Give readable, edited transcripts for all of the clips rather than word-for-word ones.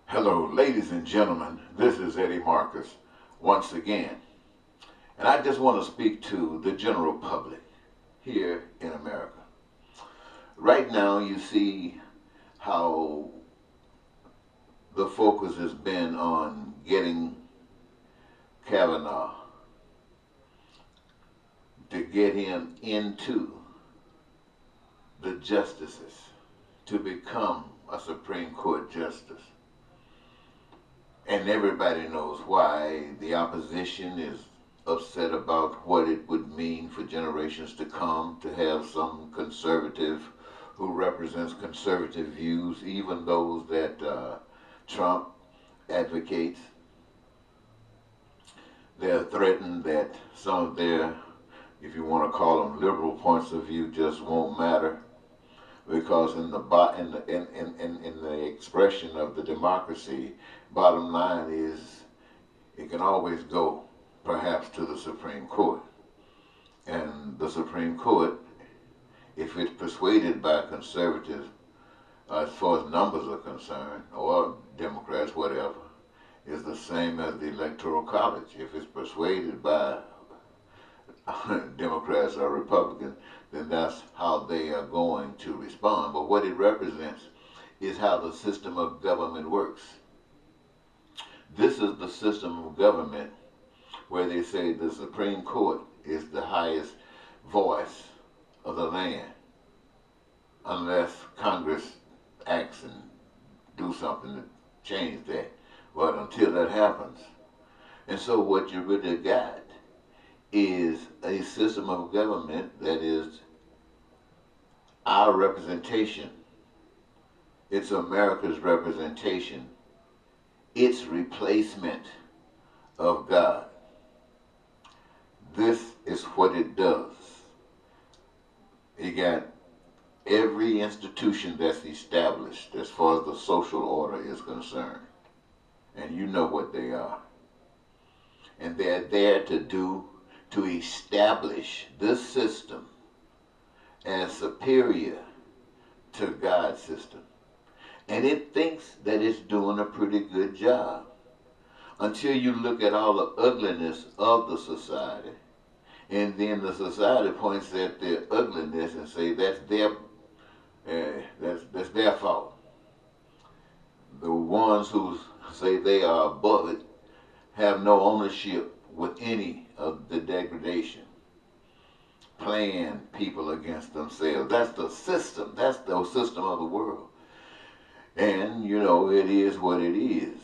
Hello, ladies and gentlemen. This is Eddie Marcus once again. And I just want to speak to the general public here in America. Right now, you see how the focus has been on getting Kavanaugh, to get him into the justices, to become a Supreme Court justice. And everybody knows why. The opposition is upset about what it would mean for generations to come to have some conservative who represents conservative views, even those that Trump advocates. They're threatened that some of their, if you want to call them liberal points of view, just won't matter, because in the expression of the democracy, bottom line is it can always go perhaps to the Supreme Court. And the Supreme Court, if it's persuaded by conservatives, as far as numbers are concerned, or Democrats, whatever, is the same as the Electoral College. If it's persuaded by Democrats or Republicans, then that's how they are going to respond. But what it represents is how the system of government works. This is the system of government where they say the Supreme Court is the highest voice of the land, unless Congress acts and do something to change that. But until that happens, and so what you really got is a system of government that is our representation. It's America's representation. Its replacement of God. This is what it does. You got every institution that's established as far as the social order is concerned. And you know what they are. And they're there to establish this system as superior to God's system. And it thinks that it's doing a pretty good job, until you look at all the ugliness of the society, and then the society points at their ugliness and say that's their fault. The ones who say they are above it have no ownership with any of the degradation, playing people against themselves. That's the system. That's the system of the world. And, you know, it is what it is.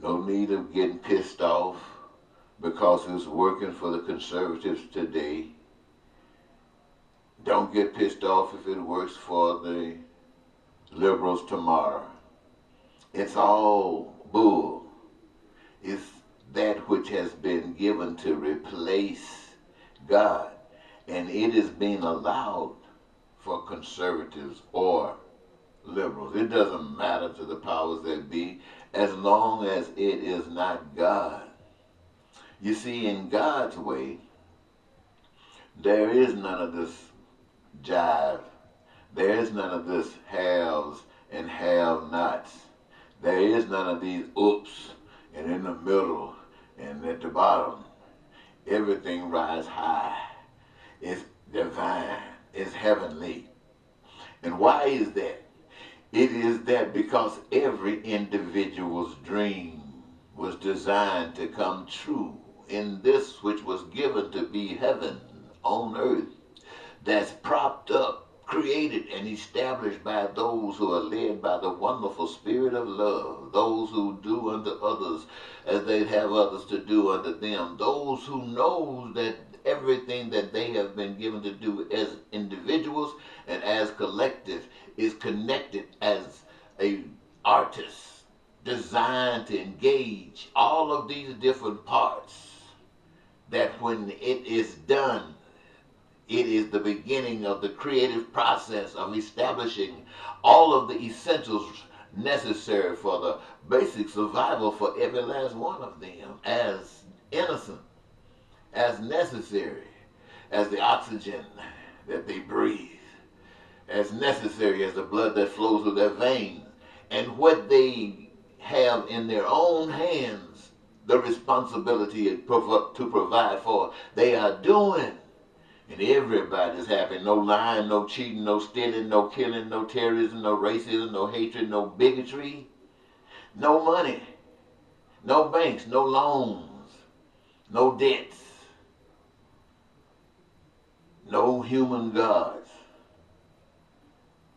No need of getting pissed off because it's working for the conservatives today. Don't get pissed off if it works for the liberals tomorrow. It's all bull. It's that which has been given to replace God. And it is being allowed for conservatives or liberals. It doesn't matter to the powers that be, as long as it is not God. You see, in God's way, there is none of this jive. There is none of this haves and have-nots. There is none of these oops and in the middle and at the bottom. Everything rises high. It's divine. It's heavenly. And why is that? It is that because every individual's dream was designed to come true in this which was given to be heaven on earth, that's propped up, created and established by those who are led by the wonderful spirit of love, those who do unto others as they'd have others to do unto them, those who know that everything that they have been given to do as individuals and as collective is connected as a artist designed to engage all of these different parts, that when it is done, it is the beginning of the creative process of establishing all of the essentials necessary for the basic survival for every last one of them, as innocent, as necessary as the oxygen that they breathe, as necessary as the blood that flows through their veins, and what they have in their own hands the responsibility to provide for, they are doing. And everybody's happy. No lying, no cheating, no stealing, no killing, no terrorism, no racism, no hatred, no bigotry, no money, no banks, no loans, no debts, no human gods,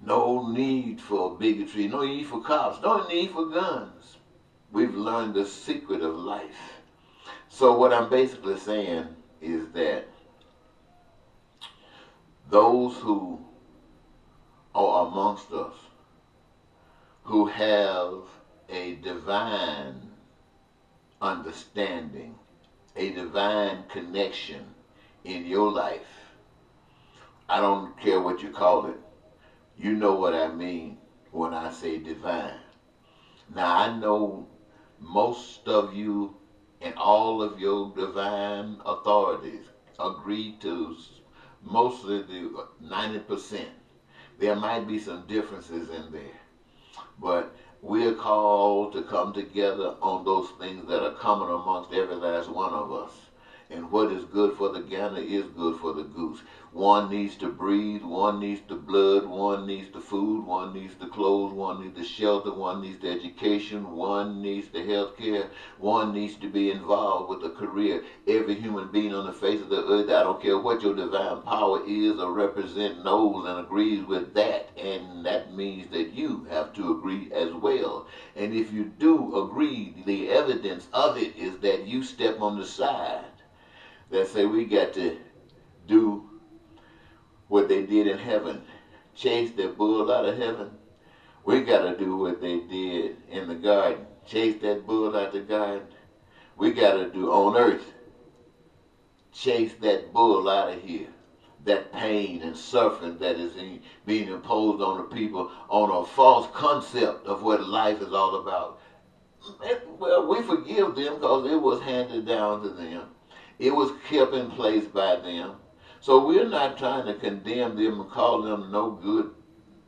no need for bigotry, no need for cops, no need for guns. We've learned the secret of life. So what I'm basically saying is that those who are amongst us who have a divine understanding, a divine connection in your life, I don't care what you call it, you know what I mean when I say divine. Now I know most of you and all of your divine authorities agree to mostly the 90%. There might be some differences in there, but we're called to come together on those things that are common amongst every last one of us. And what is good for the gander is good for the goose. One needs to breathe, one needs the blood, one needs the food, one needs the clothes, one needs the shelter, one needs the education, one needs the health care, one needs to be involved with a career. Every human being on the face of the earth, I don't care what your divine power is or represent, knows and agrees with that. And that means that you have to agree as well. And if you do agree, the evidence of it is that you step on the side that say we got to do what they did in heaven, chase that bull out of heaven. We got to do what they did in the garden, chase that bull out of the garden. We got to do on earth, chase that bull out of here. That pain and suffering that is being imposed on the people on a false concept of what life is all about. Well, we forgive them because it was handed down to them. It was kept in place by them. So we're not trying to condemn them and call them no good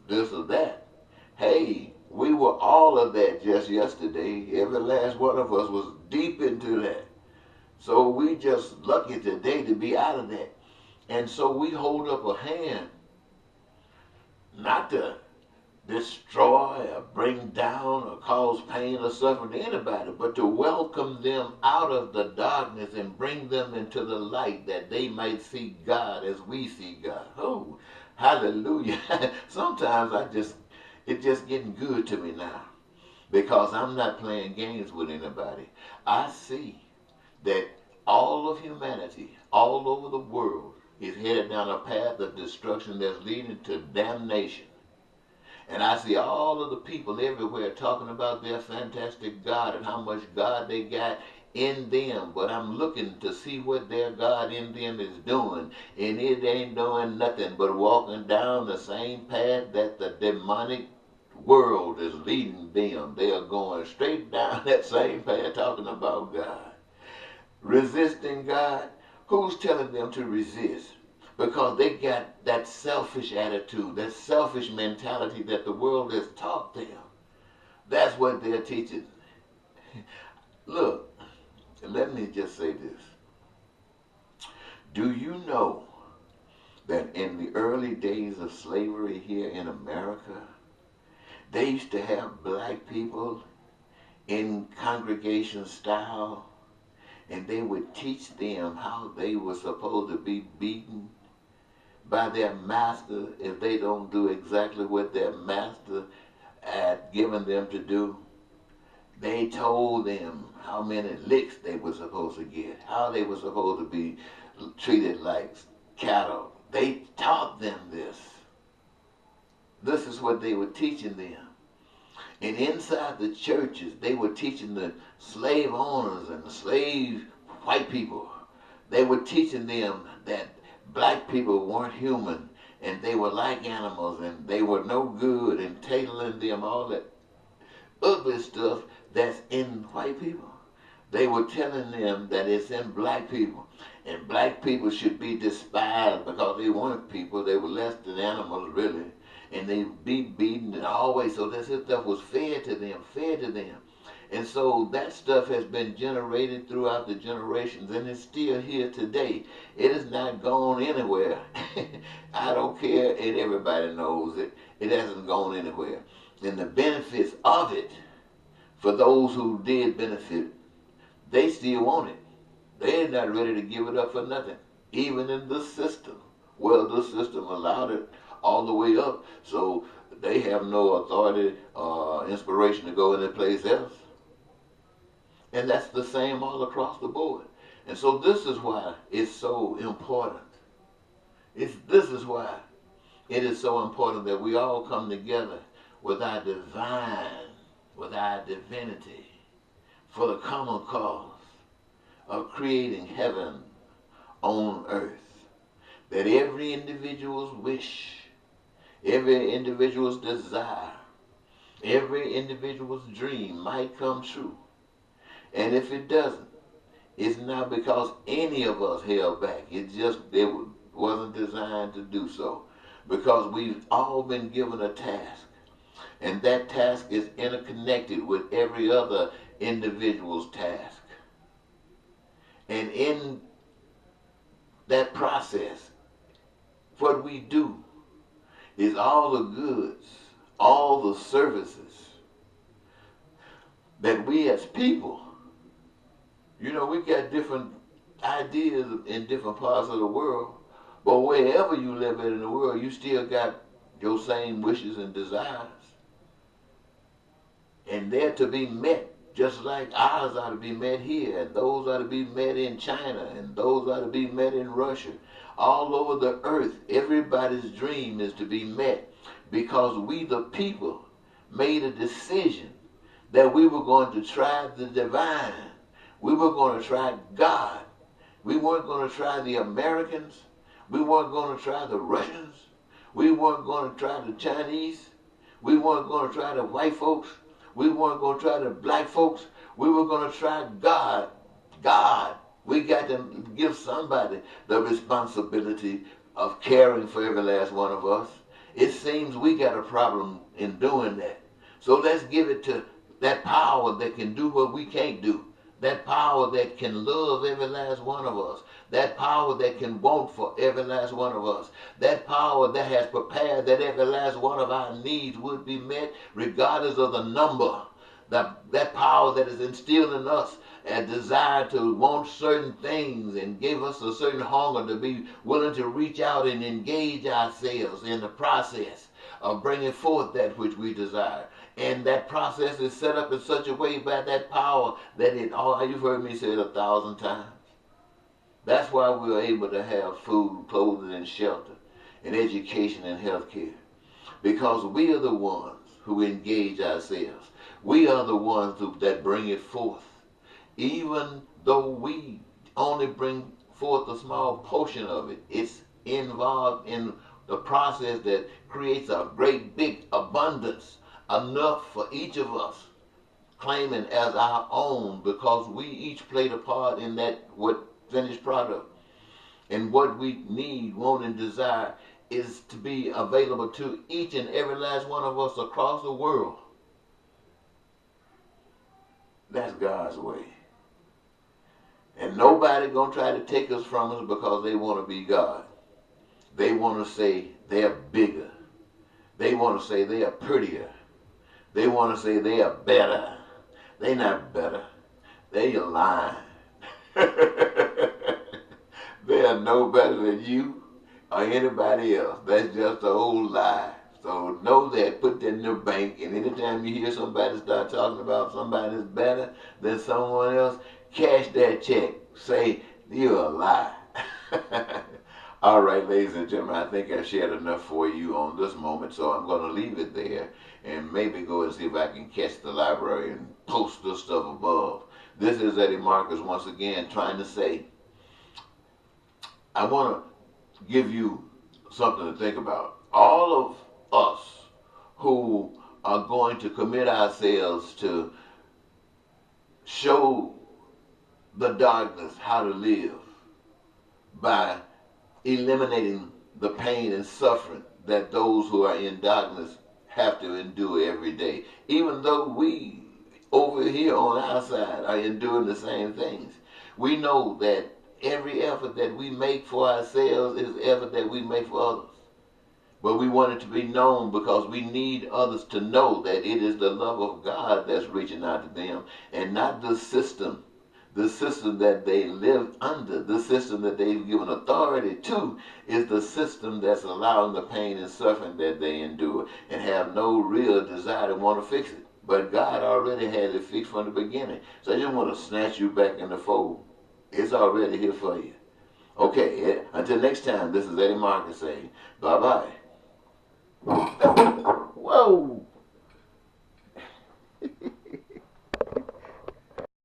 this or that. Hey, we were all of that just yesterday. Every last one of us was deep into that. So we just lucky today to be out of that. And so we hold up a hand, not to destroy or bring down or cause pain or suffering to anybody, but to welcome them out of the darkness and bring them into the light that they might see God as we see God. Oh, hallelujah. Sometimes it's just getting good to me now because I'm not playing games with anybody. I see that all of humanity, all over the world, is headed down a path of destruction that's leading to damnation. And I see all of the people everywhere talking about their fantastic God and how much God they got in them. But I'm looking to see what their God in them is doing. And it ain't doing nothing but walking down the same path that the demonic world is leading them. They are going straight down that same path talking about God. Resisting God. Who's telling them to resist? Because they got that selfish attitude, that selfish mentality that the world has taught them. That's what they're teaching. Look, let me just say this. Do you know that in the early days of slavery here in America, they used to have black people in congregation style, and they would teach them how they were supposed to be beaten by their master if they don't do exactly what their master had given them to do. They told them how many licks they were supposed to get, how they were supposed to be treated like cattle. They taught them this. This is what they were teaching them. And inside the churches, they were teaching the slave owners and the slave white people. They were teaching them that black people weren't human and they were like animals and they were no good, and tailoring them all that ugly stuff that's in white people. They were telling them that it's in black people. And black people should be despised because they weren't people. They were less than animals, really. And they be beaten and always. So this stuff was fed to them, fed to them. And so that stuff has been generated throughout the generations, and it's still here today. It has not gone anywhere. I don't care, and everybody knows it. It hasn't gone anywhere. And the benefits of it, for those who did benefit, they still want it. They're not ready to give it up for nothing, even in the system. Well, the system allowed it all the way up, so they have no authority or inspiration to go any place else. And that's the same all across the board. And so this is why it's so important. This is why it is so important that we all come together with our divine, with our divinity, for the common cause of creating heaven on earth. That every individual's wish, every individual's desire, every individual's dream might come true. And if it doesn't, it's not because any of us held back. It wasn't designed to do so. Because we've all been given a task. And that task is interconnected with every other individual's task. And in that process, what we do is all the goods, all the services that we as people, we've got different ideas in different parts of the world, but wherever you live in the world, you still got your same wishes and desires. And they're to be met just like ours are to be met here, and those are to be met in China, and those are to be met in Russia. All over the earth, everybody's dream is to be met because we the people made a decision that we were going to try the divine. We were going to try God. We weren't going to try the Americans. We weren't going to try the Russians. We weren't going to try the Chinese. We weren't going to try the white folks. We weren't going to try the black folks. We were going to try God. God. We got to give somebody the responsibility of caring for every last one of us. It seems we got a problem in doing that. So let's give it to that power that can do what we can't do. That power that can love every last one of us. That power that can want for every last one of us. That power that has prepared that every last one of our needs would be met regardless of the number. That power that is instilled in us a desire to want certain things and gave us a certain hunger to be willing to reach out and engage ourselves in the process of bringing forth that which we desire. And that process is set up in such a way by that power that you've heard me say it 1,000 times. That's why we're able to have food, clothing, and shelter, and education and health care. Because we are the ones who engage ourselves. We are the ones that bring it forth. Even though we only bring forth a small portion of it, it's involved in the process that creates a great big abundance, enough for each of us claiming as our own, because we each played a part in that finished product. And what we need, want, and desire is to be available to each and every last one of us across the world. That's God's way. And nobody gonna try to take us from us because they want to be God. They want to say they're bigger. They want to say they are prettier. They want to say they are better. They not better. They are lying. They are no better than you or anybody else. That's just an old lie. So know that, put that in your bank, and anytime you hear somebody start talking about somebody that's better than someone else, cash that check. Say, you're a lie. All right, ladies and gentlemen, I think I've shared enough for you on this moment, so I'm going to leave it there and maybe go and see if I can catch the library and post this stuff above. This is Eddie Marcus once again trying to say, I want to give you something to think about. All of us who are going to commit ourselves to show the darkness how to live, by eliminating the pain and suffering that those who are in darkness have to endure every day. Even though we over here on our side are enduring the same things, we know that every effort that we make for ourselves is effort that we make for others. But we want it to be known because we need others to know that it is the love of God that's reaching out to them and not the system that they live under, the system that they've given authority to, is the system that's allowing the pain and suffering that they endure and have no real desire to want to fix it. But God already had it fixed from the beginning. So I just want to snatch you back in the fold. It's already here for you. Okay, until next time, this is Eddie Marcus saying bye-bye. Whoa!